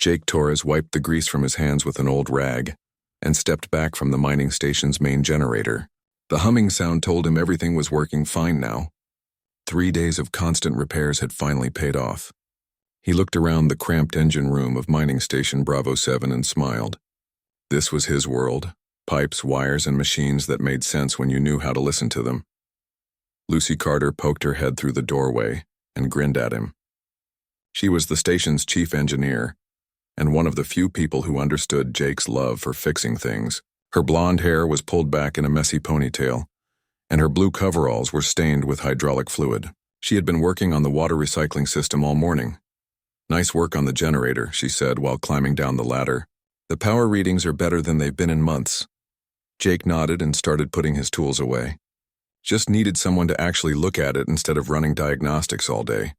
Jake Torres wiped the grease from his hands with an old rag and stepped back from the mining station's main generator. The humming sound told him everything was working fine now. 3 days of constant repairs had finally paid off. He looked around the cramped engine room of mining station Bravo 7 and smiled. This was his world. Pipes, wires, and machines that made sense when you knew how to listen to them. Lucy Carter poked her head through the doorway and grinned at him. She was the station's chief engineer, and one of the few people who understood Jake's love for fixing things. Her blonde hair was pulled back in a messy ponytail, and her blue coveralls were stained with hydraulic fluid. She had been working on the water recycling system all morning. "Nice work on the generator," she said while climbing down the ladder. "The power readings are better than they've been in months." Jake nodded and started putting his tools away. Just needed someone to actually look at it instead of running diagnostics all day.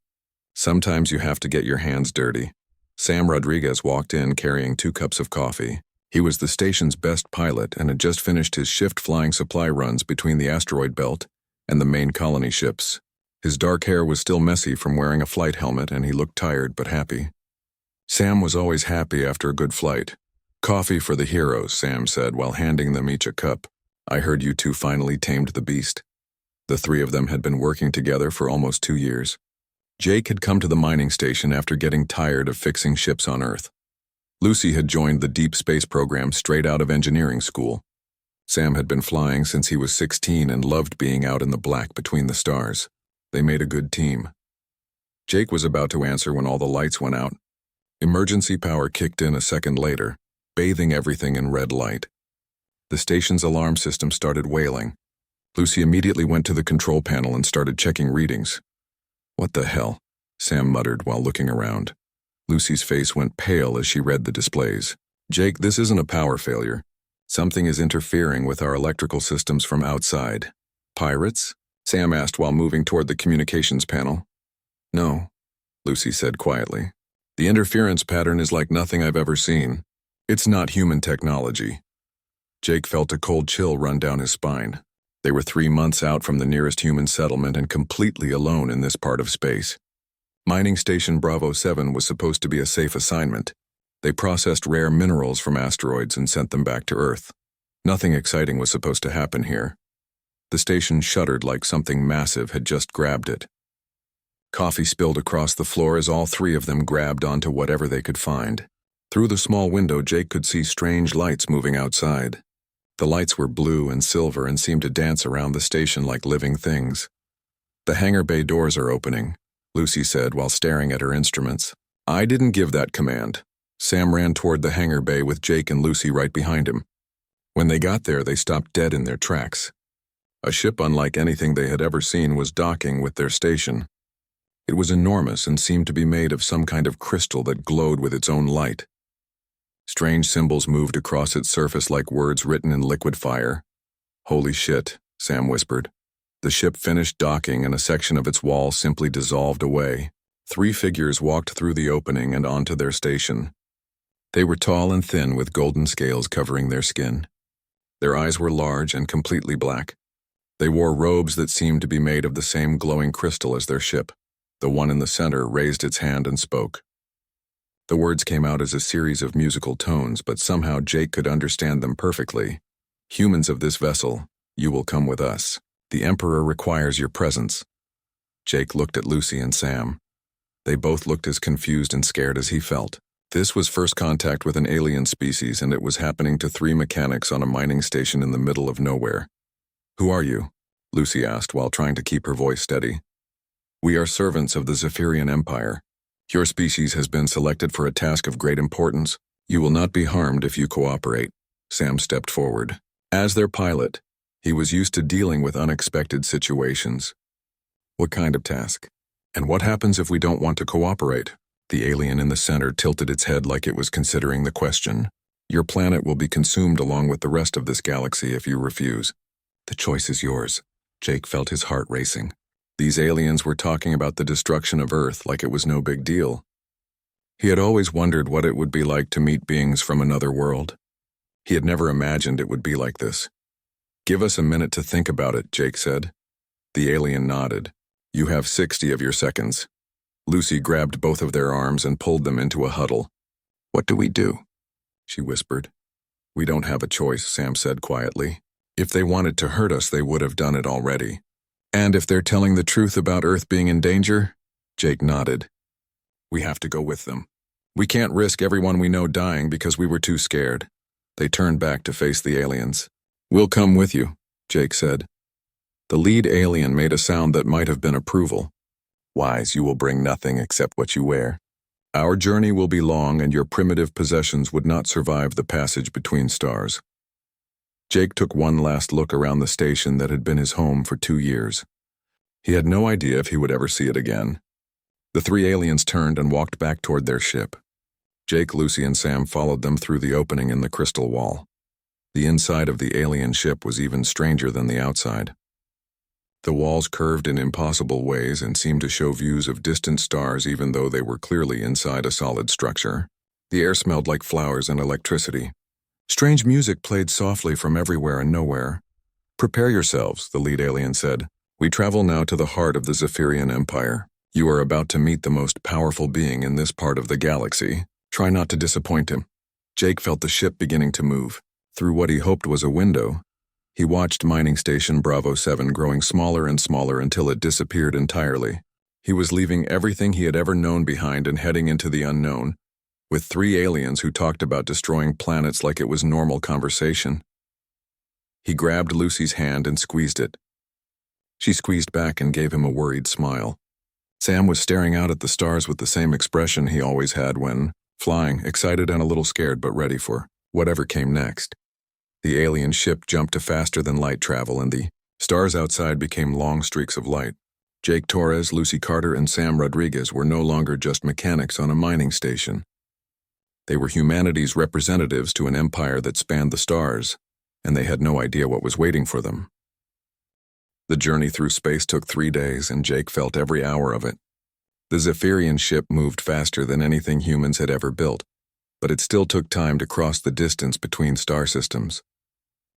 Sometimes you have to get your hands dirty. Sam Rodriguez walked in carrying 2 cups of coffee. He was the station's best pilot and had just finished his shift flying supply runs between the asteroid belt and the main colony ships. His dark hair was still messy from wearing a flight helmet, and he looked tired but happy. Sam was always happy after a good flight. "Coffee for the heroes," Sam said while handing them each a cup. "I heard you two finally tamed the beast." The 3 of them had been working together for almost 2 years. Jake had come to the mining station after getting tired of fixing ships on Earth. Lucy had joined the deep space program straight out of engineering school. Sam had been flying since he was 16 and loved being out in the black between the stars. They made a good team. Jake was about to answer when all the lights went out. Emergency power kicked in a second later, bathing everything in red light. The station's alarm system started wailing. Lucy immediately went to the control panel and started checking readings. "What the hell?" Sam muttered while looking around. Lucy's face went pale as she read the displays. "Jake, this isn't a power failure. Something is interfering with our electrical systems from outside." "Pirates?" Sam asked while moving toward the communications panel. "No," Lucy said quietly. "The interference pattern is like nothing I've ever seen. It's not human technology." Jake felt a cold chill run down his spine. They were 3 months out from the nearest human settlement and completely alone in this part of space. Mining Station Bravo 7 was supposed to be a safe assignment. They processed rare minerals from asteroids and sent them back to Earth. Nothing exciting was supposed to happen here. The station shuddered like something massive had just grabbed it. Coffee spilled across the floor as all 3 of them grabbed onto whatever they could find. Through the small window, Jake could see strange lights moving outside. The lights were blue and silver and seemed to dance around the station like living things. "The hangar bay doors are opening," Lucy said while staring at her instruments. "I didn't give that command." Sam ran toward the hangar bay with Jake and Lucy right behind him. When they got there, they stopped dead in their tracks. A ship unlike anything they had ever seen was docking with their station. It was enormous and seemed to be made of some kind of crystal that glowed with its own light. Strange symbols moved across its surface like words written in liquid fire. "Holy shit," Sam whispered. The ship finished docking and a section of its wall simply dissolved away. 3 figures walked through the opening and onto their station. They were tall and thin with golden scales covering their skin. Their eyes were large and completely black. They wore robes that seemed to be made of the same glowing crystal as their ship. The one in the center raised its hand and spoke. The words came out as a series of musical tones, but somehow Jake could understand them perfectly. "Humans of this vessel, you will come with us. The Emperor requires your presence." Jake looked at Lucy and Sam. They both looked as confused and scared as he felt. This was first contact with an alien species, and it was happening to 3 mechanics on a mining station in the middle of nowhere. "Who are you?" Lucy asked while trying to keep her voice steady. "We are servants of the Zephyrian Empire. Your species has been selected for a task of great importance. You will not be harmed if you cooperate." Sam stepped forward. As their pilot, he was used to dealing with unexpected situations. "What kind of task? And what happens if we don't want to cooperate?" The alien in the center tilted its head like it was considering the question. "Your planet will be consumed along with the rest of this galaxy if you refuse. The choice is yours." Jake felt his heart racing. These aliens were talking about the destruction of Earth like it was no big deal. He had always wondered what it would be like to meet beings from another world. He had never imagined it would be like this. "Give us a minute to think about it," Jake said. The alien nodded. "You have 60 of your seconds." Lucy grabbed both of their arms and pulled them into a huddle. "What do we do?" she whispered. "We don't have a choice," Sam said quietly. "If they wanted to hurt us, they would have done it already." "And if they're telling the truth about Earth being in danger?" Jake nodded. "We have to go with them. We can't risk everyone we know dying because we were too scared." They turned back to face the aliens. "We'll come with you," Jake said. The lead alien made a sound that might have been approval. "Wise, you will bring nothing except what you wear. Our journey will be long and your primitive possessions would not survive the passage between stars." Jake took one last look around the station that had been his home for 2 years. He had no idea if he would ever see it again. The 3 aliens turned and walked back toward their ship. Jake, Lucy, and Sam followed them through the opening in the crystal wall. The inside of the alien ship was even stranger than the outside. The walls curved in impossible ways and seemed to show views of distant stars even though they were clearly inside a solid structure. The air smelled like flowers and electricity. Strange music played softly from everywhere and nowhere. "Prepare yourselves," the lead alien said. "We travel now to the heart of the Zephyrian Empire. You are about to meet the most powerful being in this part of the galaxy. Try not to disappoint him." Jake felt the ship beginning to move. Through what he hoped was a window, he watched mining station Bravo 7 growing smaller and smaller until it disappeared entirely. He was leaving everything he had ever known behind and heading into the unknown, with 3 aliens who talked about destroying planets like it was normal conversation. He grabbed Lucy's hand and squeezed it. She squeezed back and gave him a worried smile. Sam was staring out at the stars with the same expression he always had when flying, excited and a little scared but ready for whatever came next. The alien ship jumped to faster-than-light travel and the stars outside became long streaks of light. Jake Torres, Lucy Carter, and Sam Rodriguez were no longer just mechanics on a mining station. They were humanity's representatives to an empire that spanned the stars, and they had no idea what was waiting for them. The journey through space took 3 days, and Jake felt every hour of it. The Zephyrian ship moved faster than anything humans had ever built, but it still took time to cross the distance between star systems.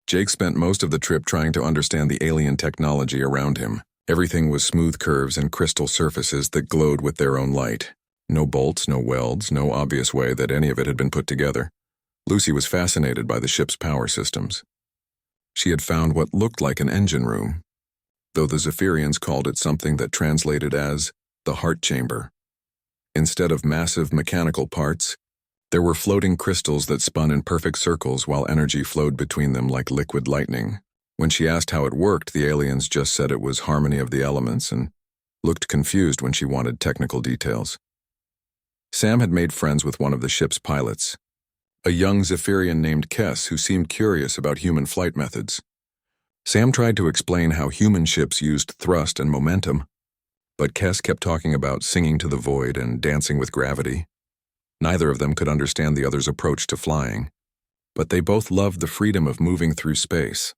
Jake spent most of the trip trying to understand the alien technology around him. Everything was smooth curves and crystal surfaces that glowed with their own light. No bolts, no welds, no obvious way that any of it had been put together. Lucy was fascinated by the ship's power systems. She had found what looked like an engine room, though the Zephyrians called it something that translated as the heart chamber. Instead of massive mechanical parts, there were floating crystals that spun in perfect circles while energy flowed between them like liquid lightning. When she asked how it worked, the aliens just said it was harmony of the elements and looked confused when she wanted technical details. Sam had made friends with one of the ship's pilots, a young Zephyrian named Kess who seemed curious about human flight methods. Sam tried to explain how human ships used thrust and momentum, but Kess kept talking about singing to the void and dancing with gravity. Neither of them could understand the other's approach to flying, but they both loved the freedom of moving through space.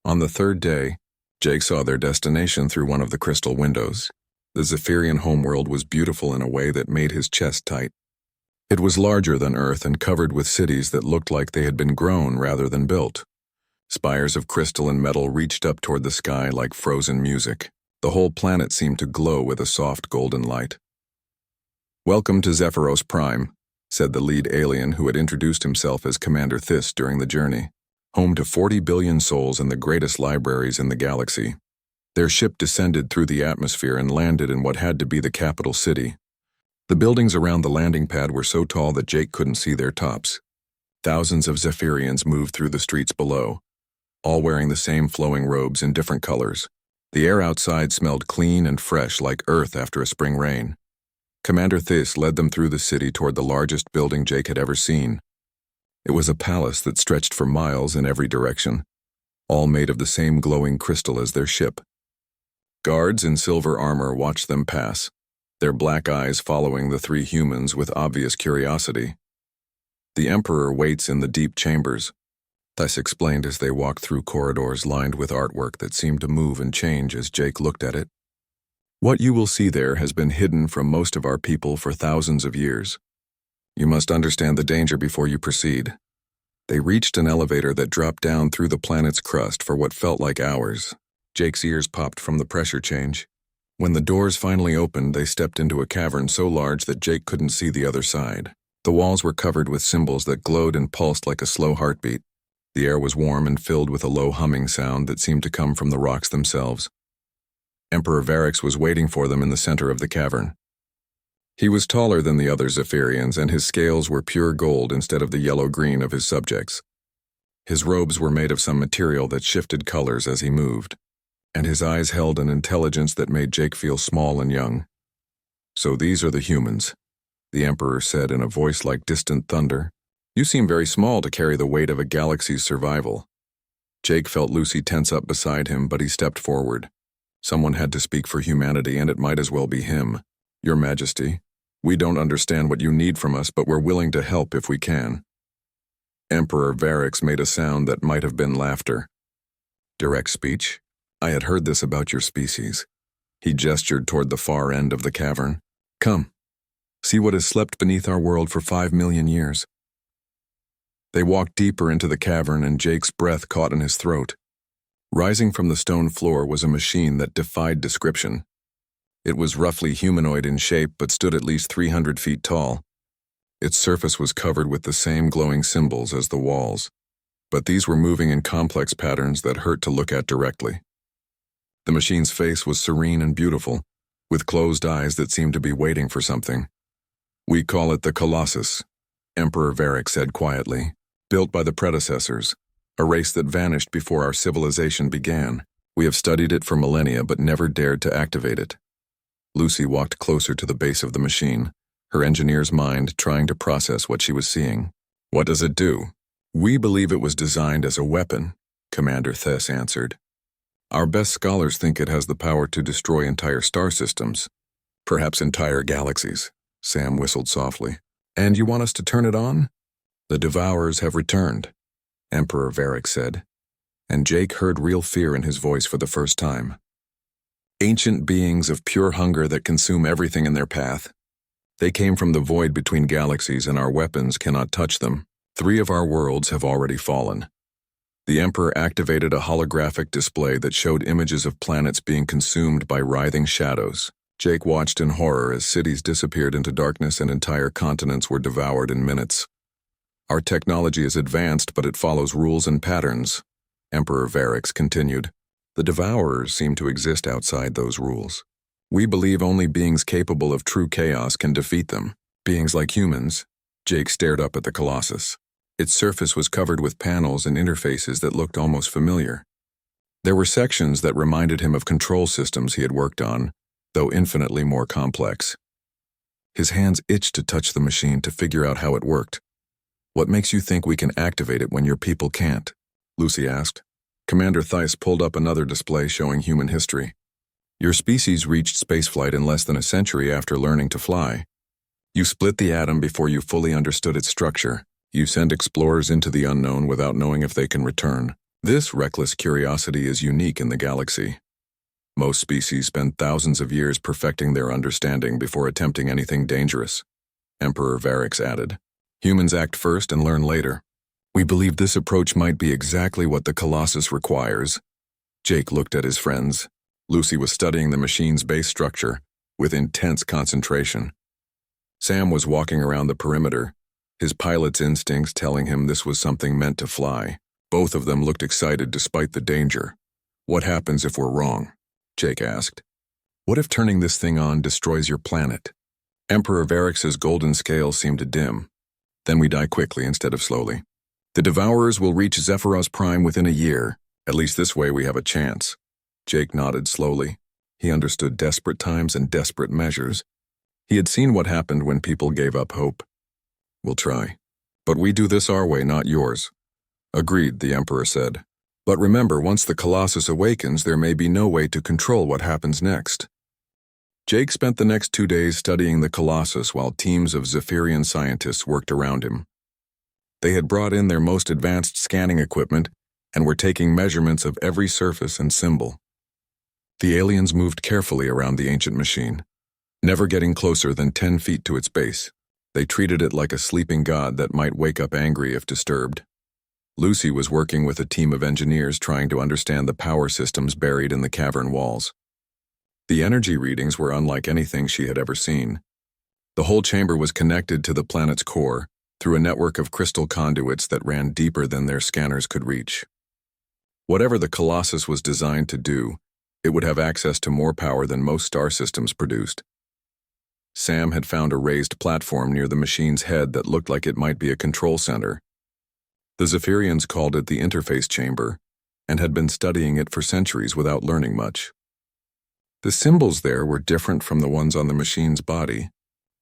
On the 3rd day, Jake saw their destination through one of the crystal windows. The Zephyrian homeworld was beautiful in a way that made his chest tight. It was larger than Earth and covered with cities that looked like they had been grown rather than built. Spires of crystal and metal reached up toward the sky like frozen music. The whole planet seemed to glow with a soft golden light. "Welcome to Zephyros Prime," said the lead alien who had introduced himself as Commander Thys during the journey. "Home to 40 billion souls and the greatest libraries in the galaxy." Their ship descended through the atmosphere and landed in what had to be the capital city. The buildings around the landing pad were so tall that Jake couldn't see their tops. Thousands of Zephyrians moved through the streets below, all wearing the same flowing robes in different colors. The air outside smelled clean and fresh like earth after a spring rain. Commander Thys led them through the city toward the largest building Jake had ever seen. It was a palace that stretched for miles in every direction, all made of the same glowing crystal as their ship. Guards in silver armor watched them pass, their black eyes following the 3 humans with obvious curiosity. "The Emperor waits in the deep chambers," Thys explained as they walked through corridors lined with artwork that seemed to move and change as Jake looked at it. "What you will see there has been hidden from most of our people for thousands of years. You must understand the danger before you proceed." They reached an elevator that dropped down through the planet's crust for what felt like hours. Jake's ears popped from the pressure change. When the doors finally opened, they stepped into a cavern so large that Jake couldn't see the other side. The walls were covered with symbols that glowed and pulsed like a slow heartbeat. The air was warm and filled with a low humming sound that seemed to come from the rocks themselves. Emperor Varix was waiting for them in the center of the cavern. He was taller than the other Zephyrians, and his scales were pure gold instead of the yellow-green of his subjects. His robes were made of some material that shifted colors as he moved, and his eyes held an intelligence that made Jake feel small and young. "So these are the humans," the Emperor said in a voice like distant thunder. "You seem very small to carry the weight of a galaxy's survival." Jake felt Lucy tense up beside him, but he stepped forward. Someone had to speak for humanity, and it might as well be him. "Your Majesty, we don't understand what you need from us, but we're willing to help if we can." Emperor Varix made a sound that might have been laughter. "Direct speech? I had heard this about your species." He gestured toward the far end of the cavern. "Come, see what has slept beneath our world for 5 million years." They walked deeper into the cavern, and Jake's breath caught in his throat. Rising from the stone floor was a machine that defied description. It was roughly humanoid in shape, but stood at least 300 feet tall. Its surface was covered with the same glowing symbols as the walls, but these were moving in complex patterns that hurt to look at directly. The machine's face was serene and beautiful, with closed eyes that seemed to be waiting for something. "We call it the Colossus," Emperor Varix said quietly. "Built by the predecessors, a race that vanished before our civilization began. We have studied it for millennia but never dared to activate it." Lucy walked closer to the base of the machine, her engineer's mind trying to process what she was seeing. "What does it do?" "We believe it was designed as a weapon," Commander Thess answered. "Our best scholars think it has the power to destroy entire star systems, perhaps entire galaxies." Sam whistled softly. "And you want us to turn it on?" "The Devourers have returned," Emperor Varix said, and Jake heard real fear in his voice for the first time. "Ancient beings of pure hunger that consume everything in their path. They came from the void between galaxies, and our weapons cannot touch them. 3 of our worlds have already fallen." The Emperor activated a holographic display that showed images of planets being consumed by writhing shadows. Jake watched in horror as cities disappeared into darkness and entire continents were devoured in minutes. "Our technology is advanced, but it follows rules and patterns," Emperor Varix continued. "The Devourers seem to exist outside those rules. We believe only beings capable of true chaos can defeat them. Beings like humans." Jake stared up at the Colossus. Its surface was covered with panels and interfaces that looked almost familiar. There were sections that reminded him of control systems he had worked on, though infinitely more complex. His hands itched to touch the machine to figure out how it worked. "What makes you think we can activate it when your people can't?" Lucy asked. Commander Theiss pulled up another display showing human history. "Your species reached spaceflight in less than a century after learning to fly. You split the atom before you fully understood its structure. You send explorers into the unknown without knowing if they can return. This reckless curiosity is unique in the galaxy. Most species spend thousands of years perfecting their understanding before attempting anything dangerous," Emperor Varix added. "Humans act first and learn later. We believe this approach might be exactly what the Colossus requires." Jake looked at his friends. Lucy was studying the machine's base structure with intense concentration. Sam was walking around the perimeter, his pilot's instincts telling him this was something meant to fly. Both of them looked excited despite the danger. "What happens if we're wrong?" Jake asked. "What if turning this thing on destroys your planet?" Emperor Varix's golden scale seemed to dim. "Then we die quickly instead of slowly. The Devourers will reach Zephyros Prime within a year. At least this way we have a chance." Jake nodded slowly. He understood desperate times and desperate measures. He had seen what happened when people gave up hope. "We'll try. But we do this our way, not yours." "Agreed," the Emperor said. "But remember, once the Colossus awakens, there may be no way to control what happens next." Jake spent the next 2 days studying the Colossus while teams of Zephyrian scientists worked around him. They had brought in their most advanced scanning equipment and were taking measurements of every surface and symbol. The aliens moved carefully around the ancient machine, never getting closer than 10 feet to its base. They treated it like a sleeping god that might wake up angry if disturbed. Lucy was working with a team of engineers trying to understand the power systems buried in the cavern walls. The energy readings were unlike anything she had ever seen. The whole chamber was connected to the planet's core through a network of crystal conduits that ran deeper than their scanners could reach. Whatever the Colossus was designed to do, it would have access to more power than most star systems produced. Sam had found a raised platform near the machine's head that looked like it might be a control center. The Zephyrians called it the interface chamber, and had been studying it for centuries without learning much. The symbols there were different from the ones on the machine's body,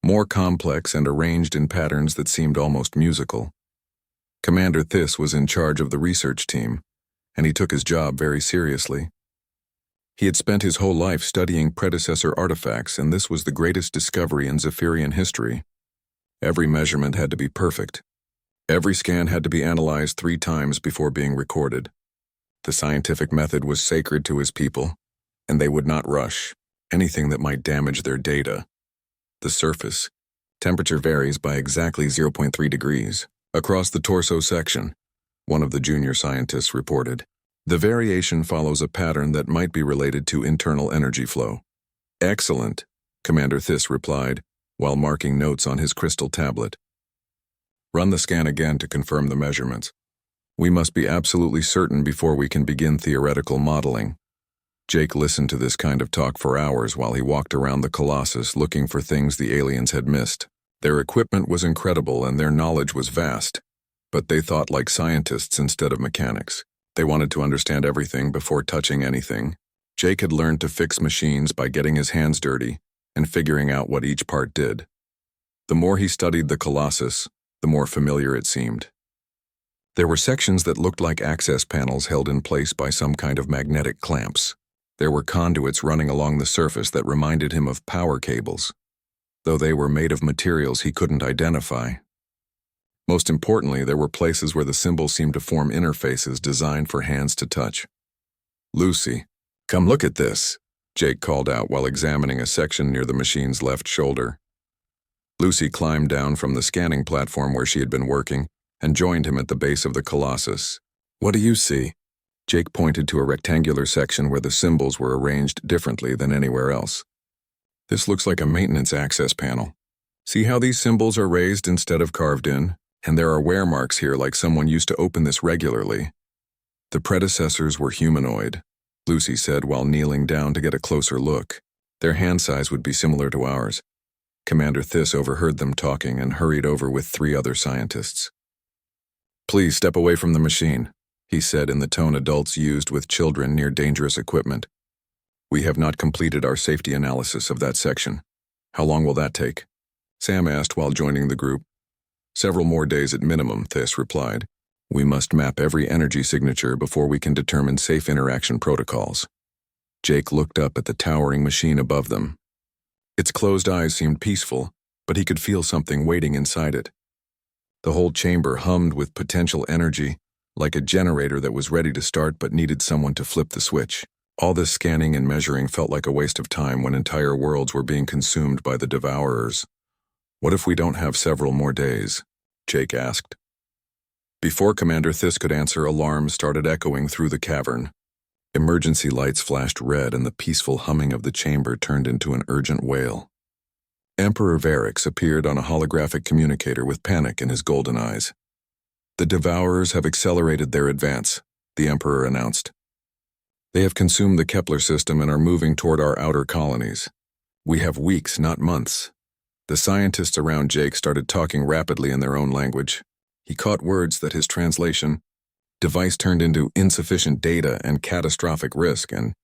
more complex and arranged in patterns that seemed almost musical. Commander Thys was in charge of the research team, and he took his job very seriously. He had spent his whole life studying predecessor artifacts, and this was the greatest discovery in Zephyrian history. Every measurement had to be perfect. Every scan had to be analyzed 3 times before being recorded. The scientific method was sacred to his people, and they would not rush anything that might damage their data. The surface temperature varies by exactly 0.3 degrees across the torso section, one of the junior scientists reported. The variation follows a pattern that might be related to internal energy flow. Excellent, Commander Thys replied, while marking notes on his crystal tablet. Run the scan again to confirm the measurements. We must be absolutely certain before we can begin theoretical modeling. Jake listened to this kind of talk for hours while he walked around the Colossus looking for things the aliens had missed. Their equipment was incredible and their knowledge was vast, but they thought like scientists instead of mechanics. They wanted to understand everything before touching anything. Jake had learned to fix machines by getting his hands dirty and figuring out what each part did. The more he studied the Colossus, the more familiar it seemed. There were sections that looked like access panels held in place by some kind of magnetic clamps. There were conduits running along the surface that reminded him of power cables, though they were made of materials he couldn't identify. Most importantly, there were places where the symbols seemed to form interfaces designed for hands to touch. "Lucy, come look at this," Jake called out while examining a section near the machine's left shoulder. Lucy climbed down from the scanning platform where she had been working and joined him at the base of the Colossus. "What do you see?" Jake pointed to a rectangular section where the symbols were arranged differently than anywhere else. "This looks like a maintenance access panel. See how these symbols are raised instead of carved in? And there are wear marks here like someone used to open this regularly." "The predecessors were humanoid," Lucy said while kneeling down to get a closer look. "Their hand size would be similar to ours." Commander Thys overheard them talking and hurried over with 3 other scientists. "Please step away from the machine," he said in the tone adults used with children near dangerous equipment. "We have not completed our safety analysis of that section." "How long will that take?" Sam asked while joining the group. "Several more days at minimum," Thys replied. "We must map every energy signature before we can determine safe interaction protocols." Jake looked up at the towering machine above them. Its closed eyes seemed peaceful, but he could feel something waiting inside it. The whole chamber hummed with potential energy, like a generator that was ready to start but needed someone to flip the switch. All this scanning and measuring felt like a waste of time when entire worlds were being consumed by the Devourers. "What if we don't have several more days?" Jake asked. Before Commander Thys could answer, alarms started echoing through the cavern. Emergency lights flashed red and the peaceful humming of the chamber turned into an urgent wail. Emperor Varix appeared on a holographic communicator with panic in his golden eyes. "The Devourers have accelerated their advance," the Emperor announced. "They have consumed the Kepler system and are moving toward our outer colonies. We have weeks, not months." The scientists around Jake started talking rapidly in their own language. He caught words that his translation device turned into insufficient data and catastrophic risk and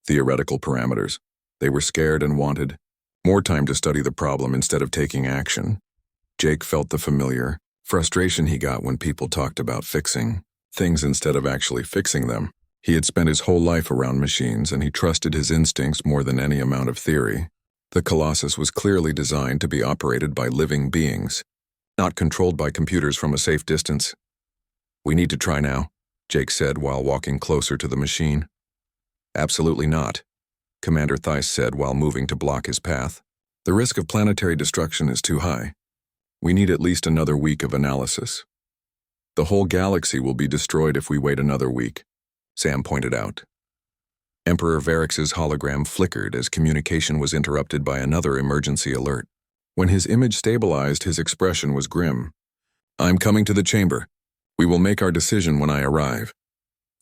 theoretical parameters. They were scared and wanted more time to study the problem instead of taking action. Jake felt the familiar frustration he got when people talked about fixing things instead of actually fixing them. He had spent his whole life around machines and he trusted his instincts more than any amount of theory. The Colossus was clearly designed to be operated by living beings, not controlled by computers from a safe distance. "We need to try now," Jake said while walking closer to the machine. "Absolutely not," Commander Thys said while moving to block his path. "The risk of planetary destruction is too high. We need at least another week of analysis." "The whole galaxy will be destroyed if we wait another week," Sam pointed out. Emperor Varix's hologram flickered as communication was interrupted by another emergency alert. When his image stabilized, his expression was grim. "I'm coming to the chamber. We will make our decision when I arrive."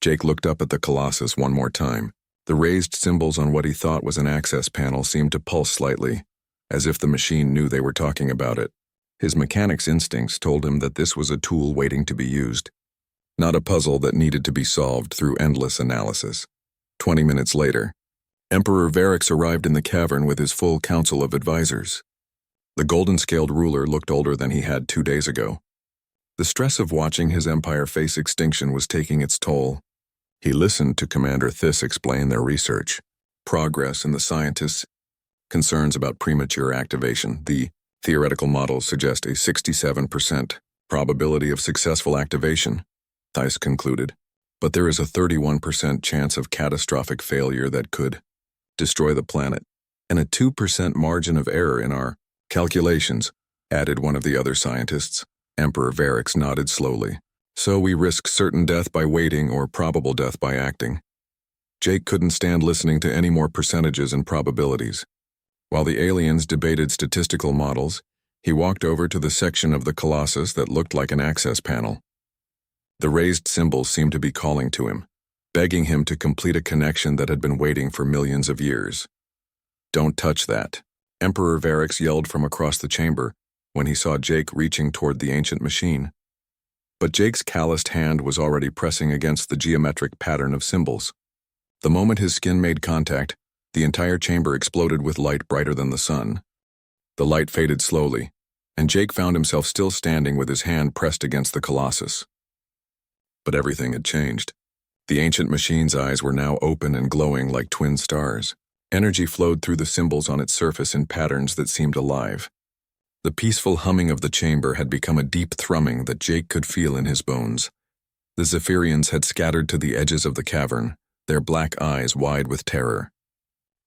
Jake looked up at the Colossus one more time. The raised symbols on what he thought was an access panel seemed to pulse slightly, as if the machine knew they were talking about it. His mechanic's instincts told him that this was a tool waiting to be used, not a puzzle that needed to be solved through endless analysis. 20 minutes later, Emperor Varix arrived in the cavern with his full council of advisors. The golden-scaled ruler looked older than he had 2 days ago. The stress of watching his empire face extinction was taking its toll. He listened to Commander Thys explain their research, progress in the scientists, concerns about premature activation. The theoretical models suggest a 67% probability of successful activation, Thys concluded, but there is a 31% chance of catastrophic failure that could destroy the planet, and a 2% margin of error in our calculations, added one of the other scientists. Emperor Varix nodded slowly. "So we risk certain death by waiting or probable death by acting." Jake couldn't stand listening to any more percentages and probabilities. While the aliens debated statistical models, he walked over to the section of the Colossus that looked like an access panel. The raised symbols seemed to be calling to him, begging him to complete a connection that had been waiting for millions of years. "Don't touch that," Emperor Varix yelled from across the chamber when he saw Jake reaching toward the ancient machine. But Jake's calloused hand was already pressing against the geometric pattern of symbols. The moment his skin made contact, the entire chamber exploded with light brighter than the sun. The light faded slowly, and Jake found himself still standing with his hand pressed against the Colossus. But everything had changed. The ancient machine's eyes were now open and glowing like twin stars. Energy flowed through the symbols on its surface in patterns that seemed alive. The peaceful humming of the chamber had become a deep thrumming that Jake could feel in his bones. The Zephyrians had scattered to the edges of the cavern, their black eyes wide with terror.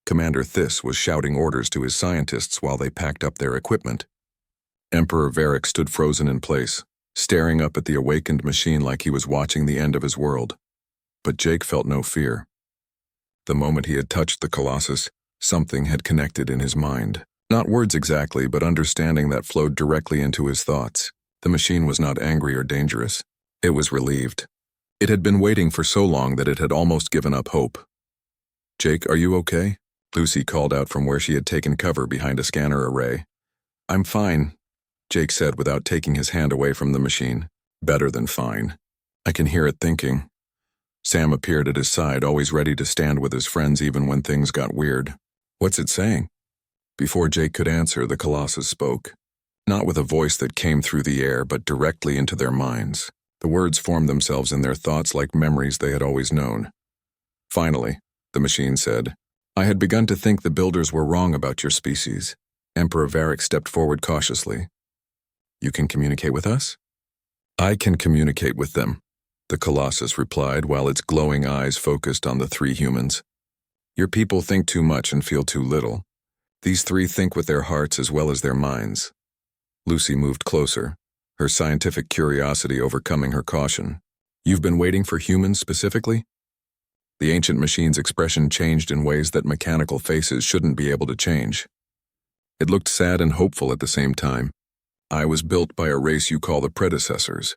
Commander Thys was shouting orders to his scientists while they packed up their equipment. Emperor Varix stood frozen in place, staring up at the awakened machine like he was watching the end of his world. But Jake felt no fear. The moment he had touched the Colossus, something had connected in his mind. Not words exactly, but understanding that flowed directly into his thoughts. The machine was not angry or dangerous. It was relieved. It had been waiting for so long that it had almost given up hope. "Jake, are you okay?" Lucy called out from where she had taken cover behind a scanner array. "I'm fine," Jake said without taking his hand away from the machine. "Better than fine. I can hear it thinking." Sam appeared at his side, always ready to stand with his friends even when things got weird. "What's it saying?" Before Jake could answer, the Colossus spoke. Not with a voice that came through the air, but directly into their minds. The words formed themselves in their thoughts like memories they had always known. "Finally," the machine said, "I had begun to think the builders were wrong about your species." Emperor Varix stepped forward cautiously. "You can communicate with us?" "I can communicate with them," the Colossus replied while its glowing eyes focused on the 3 humans. "Your people think too much and feel too little. These 3 think with their hearts as well as their minds." Lucy moved closer, her scientific curiosity overcoming her caution. "You've been waiting for humans specifically?" The ancient machine's expression changed in ways that mechanical faces shouldn't be able to change. It looked sad and hopeful at the same time. "I was built by a race you call the predecessors.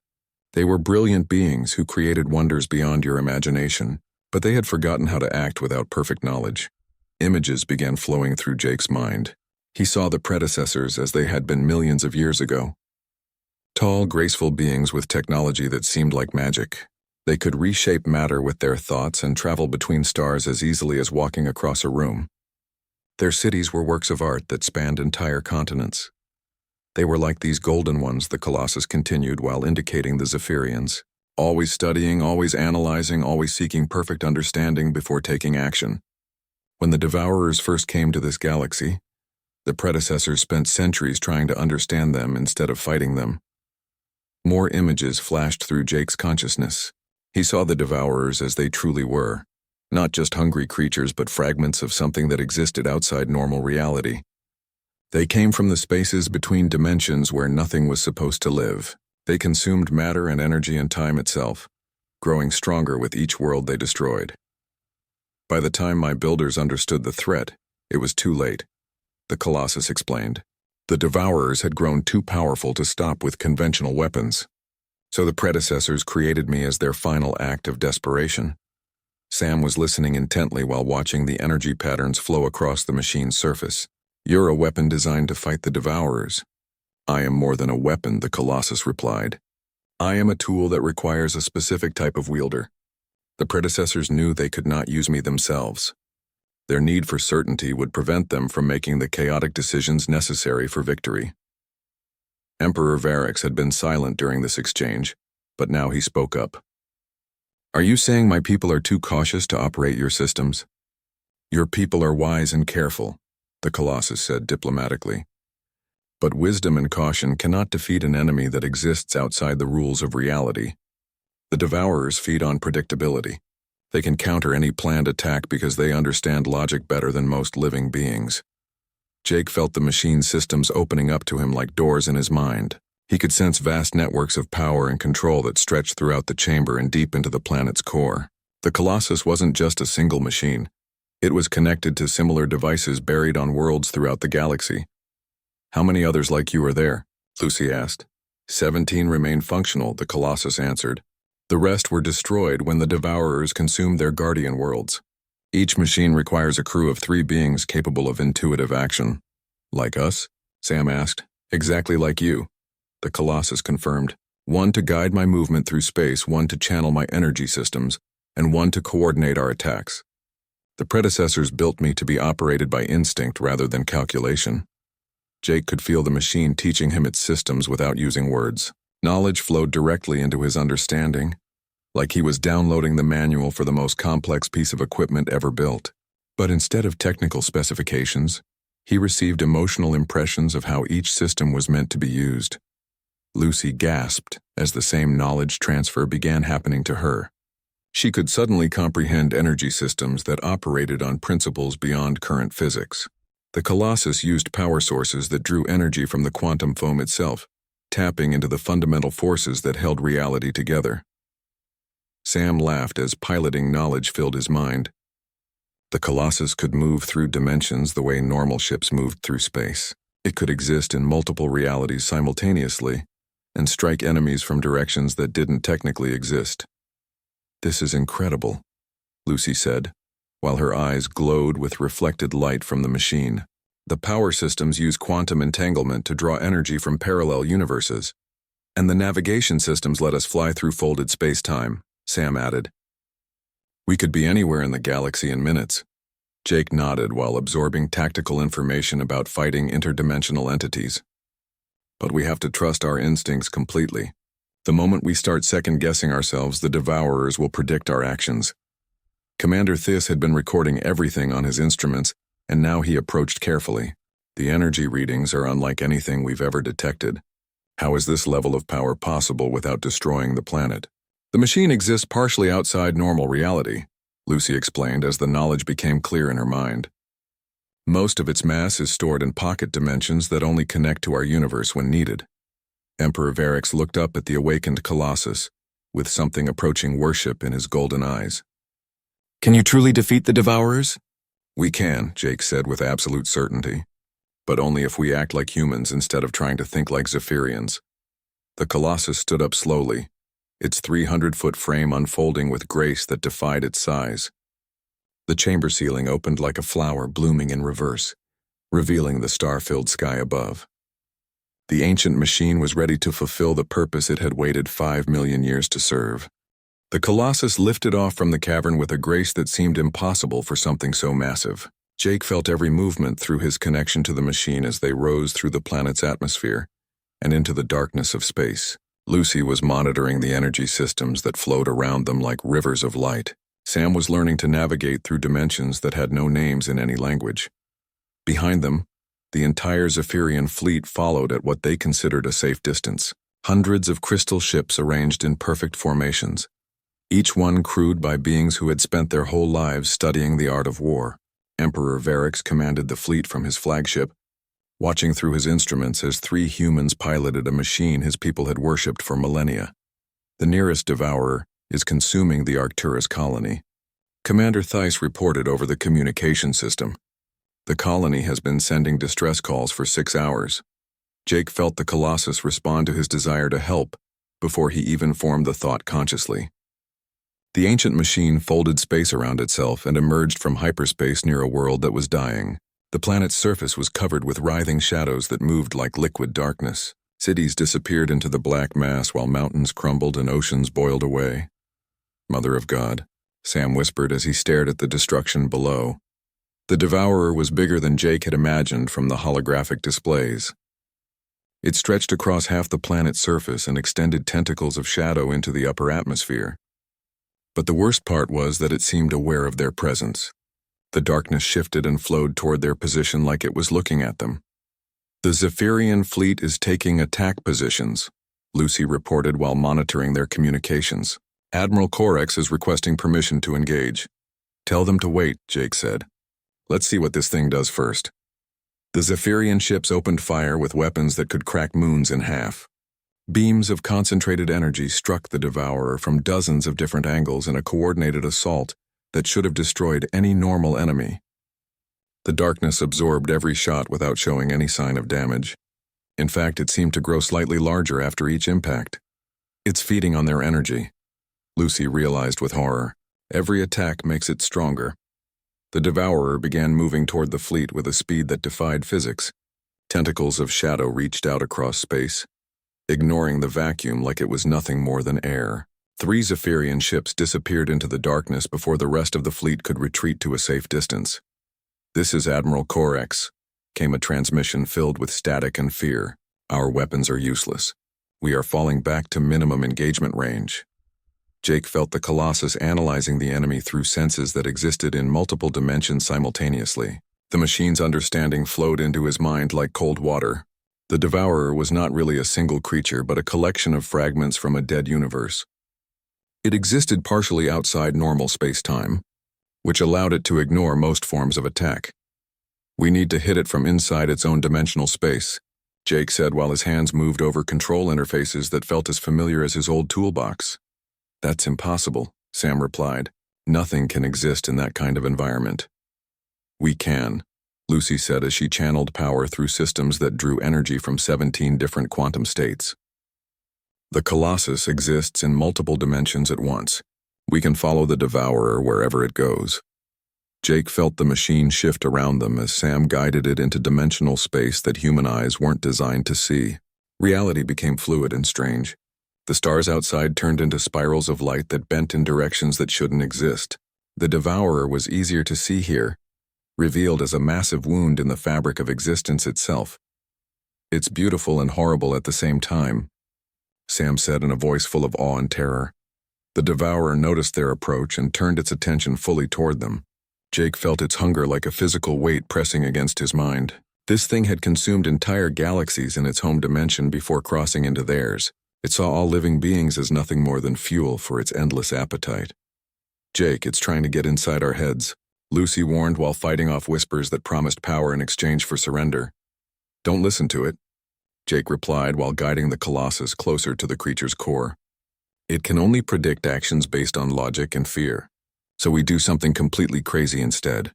They were brilliant beings who created wonders beyond your imagination, but they had forgotten how to act without perfect knowledge." Images began flowing through Jake's mind. He saw the predecessors as they had been millions of years ago. Tall, graceful beings with technology that seemed like magic. They could reshape matter with their thoughts and travel between stars as easily as walking across a room. Their cities were works of art that spanned entire continents. They were like these golden ones, the Colossus continued while indicating the Zephyrians. Always studying, always analyzing, always seeking perfect understanding before taking action. When the Devourers first came to this galaxy, the predecessors spent centuries trying to understand them instead of fighting them. More images flashed through Jake's consciousness. He saw the Devourers as they truly were, not just hungry creatures but fragments of something that existed outside normal reality. They came from the spaces between dimensions where nothing was supposed to live. They consumed matter and energy and time itself, growing stronger with each world they destroyed. By the time my builders understood the threat, it was too late, the Colossus explained. The Devourers had grown too powerful to stop with conventional weapons. So the predecessors created me as their final act of desperation. Sam was listening intently while watching the energy patterns flow across the machine's surface. You're a weapon designed to fight the Devourers. I am more than a weapon, the Colossus replied. I am a tool that requires a specific type of wielder. The predecessors knew they could not use me themselves. Their need for certainty would prevent them from making the chaotic decisions necessary for victory. Emperor Varix had been silent during this exchange, but now he spoke up. Are you saying my people are too cautious to operate your systems? Your people are wise and careful, the Colossus said diplomatically. But wisdom and caution cannot defeat an enemy that exists outside the rules of reality. The Devourers feed on predictability. They can counter any planned attack because they understand logic better than most living beings. Jake felt the machine systems opening up to him like doors in his mind. He could sense vast networks of power and control that stretched throughout the chamber and deep into the planet's core. The Colossus wasn't just a single machine. It was connected to similar devices buried on worlds throughout the galaxy. How many others like you are there? Lucy asked. 17 remain functional, the Colossus answered. The rest were destroyed when the Devourers consumed their guardian worlds. Each machine requires a crew of 3 beings capable of intuitive action. Like us? Sam asked. Exactly like you. The Colossus confirmed. 1 to guide my movement through space, 1 to channel my energy systems, and 1 to coordinate our attacks. The predecessors built me to be operated by instinct rather than calculation. Jake could feel the machine teaching him its systems without using words. Knowledge flowed directly into his understanding, like he was downloading the manual for the most complex piece of equipment ever built. But instead of technical specifications, he received emotional impressions of how each system was meant to be used. Lucy gasped as the same knowledge transfer began happening to her. She could suddenly comprehend energy systems that operated on principles beyond current physics. The Colossus used power sources that drew energy from the quantum foam itself, tapping into the fundamental forces that held reality together. Sam laughed as piloting knowledge filled his mind. The Colossus could move through dimensions the way normal ships moved through space. It could exist in multiple realities simultaneously and strike enemies from directions that didn't technically exist. This is incredible, Lucy said, while her eyes glowed with reflected light from the machine. The power systems use quantum entanglement to draw energy from parallel universes, and the navigation systems let us fly through folded space-time, Sam added. We could be anywhere in the galaxy in minutes. Jake nodded while absorbing tactical information about fighting interdimensional entities. But we have to trust our instincts completely. The moment we start second-guessing ourselves, the Devourers will predict our actions. Commander Thys had been recording everything on his instruments, and now he approached carefully. The energy readings are unlike anything we've ever detected. How is this level of power possible without destroying the planet? The machine exists partially outside normal reality, Lucy explained as the knowledge became clear in her mind. Most of its mass is stored in pocket dimensions that only connect to our universe when needed. Emperor Varix looked up at the awakened Colossus, with something approaching worship in his golden eyes. Can you truly defeat the Devourers? We can, Jake said with absolute certainty. But only if we act like humans instead of trying to think like Zephyrians. The Colossus stood up slowly, its 300-foot frame unfolding with grace that defied its size. The chamber ceiling opened like a flower blooming in reverse, revealing the star-filled sky above. The ancient machine was ready to fulfill the purpose it had waited 5 million years to serve. The Colossus lifted off from the cavern with a grace that seemed impossible for something so massive. Jake felt every movement through his connection to the machine as they rose through the planet's atmosphere and into the darkness of space. Lucy was monitoring the energy systems that flowed around them like rivers of light. Sam was learning to navigate through dimensions that had no names in any language. Behind them, the entire Zephyrian fleet followed at what they considered a safe distance. Hundreds of crystal ships arranged in perfect formations, each one crewed by beings who had spent their whole lives studying the art of war. Emperor Varix commanded the fleet from his flagship, watching through his instruments as 3 humans piloted a machine his people had worshipped for millennia. The nearest devourer is consuming the Arcturus colony. Commander Thys reported over the communication system. The colony has been sending distress calls for 6 hours. Jake felt the Colossus respond to his desire to help before he even formed the thought consciously. The ancient machine folded space around itself and emerged from hyperspace near a world that was dying. The planet's surface was covered with writhing shadows that moved like liquid darkness. Cities disappeared into the black mass while mountains crumbled and oceans boiled away. Mother of God, Sam whispered as he stared at the destruction below. The Devourer was bigger than Jake had imagined from the holographic displays. It stretched across half the planet's surface and extended tentacles of shadow into the upper atmosphere. But the worst part was that it seemed aware of their presence. The darkness shifted and flowed toward their position like it was looking at them. The Zephyrian fleet is taking attack positions, Lucy reported while monitoring their communications. Admiral Corex is requesting permission to engage. Tell them to wait, Jake said. Let's see what this thing does first. The Zephyrian ships opened fire with weapons that could crack moons in half. Beams of concentrated energy struck the Devourer from dozens of different angles in a coordinated assault that should have destroyed any normal enemy. The darkness absorbed every shot without showing any sign of damage. In fact, it seemed to grow slightly larger after each impact. It's feeding on their energy, Lucy realized with horror. Every attack makes it stronger. The Devourer began moving toward the fleet with a speed that defied physics. Tentacles of shadow reached out across space, ignoring the vacuum like it was nothing more than air. 3 Zephyrian ships disappeared into the darkness before the rest of the fleet could retreat to a safe distance. "This is Admiral Corex," came a transmission filled with static and fear. "Our weapons are useless. We are falling back to minimum engagement range." Jake felt the Colossus analyzing the enemy through senses that existed in multiple dimensions simultaneously. The machine's understanding flowed into his mind like cold water. The Devourer was not really a single creature but a collection of fragments from a dead universe. It existed partially outside normal space-time, which allowed it to ignore most forms of attack. "We need to hit it from inside its own dimensional space," Jake said while his hands moved over control interfaces that felt as familiar as his old toolbox. "That's impossible," Sam replied. "Nothing can exist in that kind of environment." "We can," Lucy said as she channeled power through systems that drew energy from 17 different quantum states. "The Colossus exists in multiple dimensions at once. We can follow the Devourer wherever it goes." Jake felt the machine shift around them as Sam guided it into dimensional space that human eyes weren't designed to see. Reality became fluid and strange. The stars outside turned into spirals of light that bent in directions that shouldn't exist. The Devourer was easier to see here, revealed as a massive wound in the fabric of existence itself. "It's beautiful and horrible at the same time," Sam said in a voice full of awe and terror. The Devourer noticed their approach and turned its attention fully toward them. Jake felt its hunger like a physical weight pressing against his mind. This thing had consumed entire galaxies in its home dimension before crossing into theirs. It saw all living beings as nothing more than fuel for its endless appetite. "Jake, it's trying to get inside our heads," Lucy warned while fighting off whispers that promised power in exchange for surrender. "Don't listen to it," Jake replied while guiding the Colossus closer to the creature's core. "It can only predict actions based on logic and fear, so we do something completely crazy instead."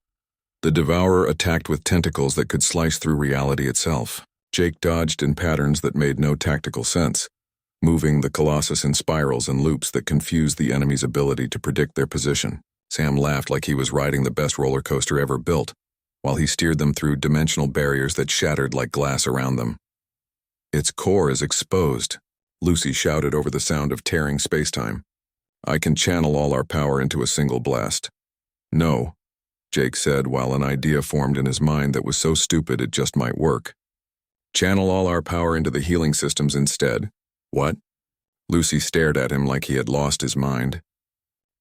The Devourer attacked with tentacles that could slice through reality itself. Jake dodged in patterns that made no tactical sense, moving the Colossus in spirals and loops that confused the enemy's ability to predict their position. Sam laughed like he was riding the best roller coaster ever built, while he steered them through dimensional barriers that shattered like glass around them. "Its core is exposed," Lucy shouted over the sound of tearing spacetime. "I can channel all our power into a single blast." "No," Jake said while an idea formed in his mind that was so stupid it just might work. "Channel all our power into the healing systems instead." "What?" Lucy stared at him like he had lost his mind.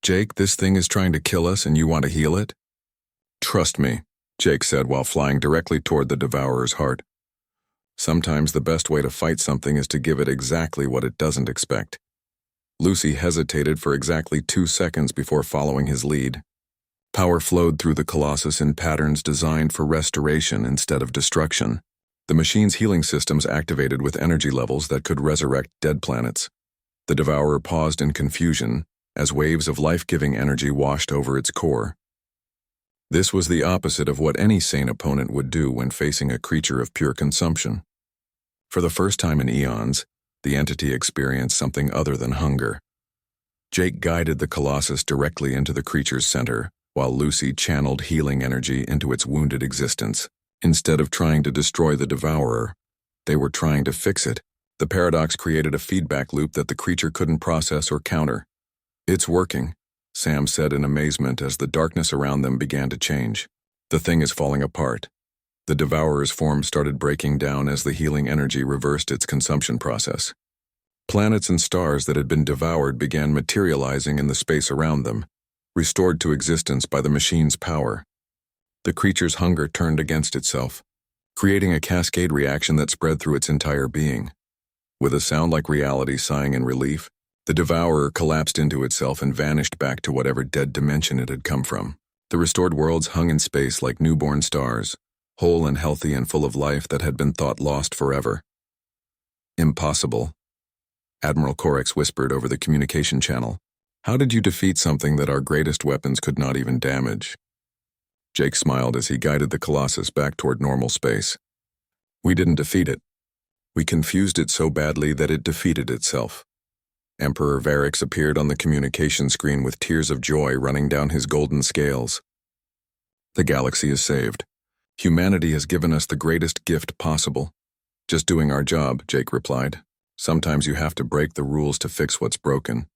"Jake, this thing is trying to kill us and you want to heal it?" "Trust me," Jake said while flying directly toward the Devourer's heart. "Sometimes the best way to fight something is to give it exactly what it doesn't expect." Lucy hesitated for exactly 2 seconds before following his lead. Power flowed through the Colossus in patterns designed for restoration instead of destruction. The machine's healing systems activated with energy levels that could resurrect dead planets. The Devourer paused in confusion as waves of life-giving energy washed over its core. This was the opposite of what any sane opponent would do when facing a creature of pure consumption. For the first time in eons, the entity experienced something other than hunger. Jake guided the Colossus directly into the creature's center, while Lucy channeled healing energy into its wounded existence. Instead of trying to destroy the devourer, they were trying to fix it. The paradox created a feedback loop that the creature couldn't process or counter. "It's working," Sam said in amazement as the darkness around them began to change. "The thing is falling apart." The devourer's form started breaking down as the healing energy reversed its consumption process. Planets and stars that had been devoured began materializing in the space around them, restored to existence by the machine's power. The creature's hunger turned against itself, creating a cascade reaction that spread through its entire being. With a sound like reality sighing in relief, the devourer collapsed into itself and vanished back to whatever dead dimension it had come from. The restored worlds hung in space like newborn stars, whole and healthy and full of life that had been thought lost forever. "Impossible," Admiral Corex whispered over the communication channel. "How did you defeat something that our greatest weapons could not even damage?" Jake smiled as he guided the Colossus back toward normal space. "We didn't defeat it. We confused it so badly that it defeated itself." Emperor Varix appeared on the communication screen with tears of joy running down his golden scales. "The galaxy is saved. Humanity has given us the greatest gift possible." "Just doing our job," Jake replied. "Sometimes you have to break the rules to fix what's broken."